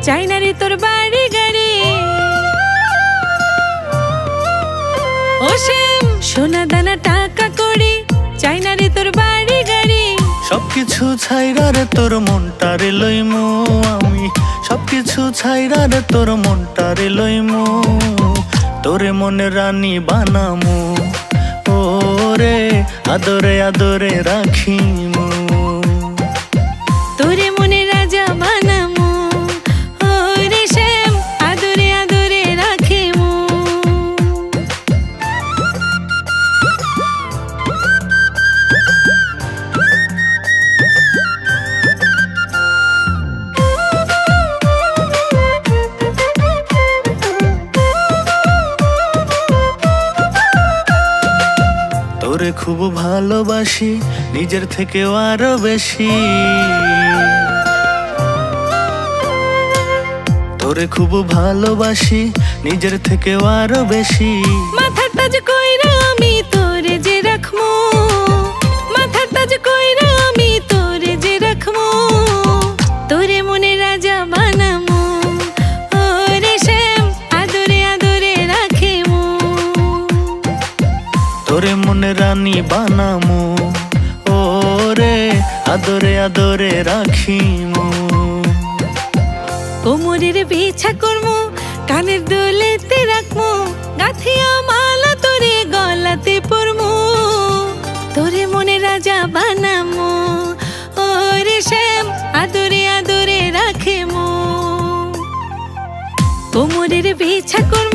চাই না রে তোর বাড়ি গাড়ি। ও শ্যাম সোনা দানা টাকা কড়ি, চাই না রে তোর বাড়ি গাড়ি। সবকিছু ছাইরা রে তোর মনটারে লইমু আমি, সবকিছু ছাইরা রে তোর মনটারে লইমু, তোরে মনে রানী বানামু, ওরে আদরে আদরে রাখিমু। তোরে মনে রাজা বানামু, ওরে শ্যাম আদরে আদরে রাখিমু। তোরে খুব ভালোবাসি নিজের থেকেও আরো বেশি, তোরে খুব ভালোবাসি নিজের থেকেও আরো বেশি। মাথার তাজ কইরা আমি তোরে যে রাখমু, মাথার তাজ কইরা আমি তোরে যে রাখমু, তোরে মনে রাজা বানামু, ওরে শ্যাম আদরে আদরে রাখিমু। তোরে মনে রানী বানামু, ওরে আদরে আদরে রাখিমু। কোমরের বিছা করমু, কানের দোলেতে রাখমু, গাথিয়া মালা তোরে গলাতে পরমু, তোরে মনে রাজা বানামু, ওরে শ্যাম আদরে আদরে রাখিমু। কোমরের বিছা করমু,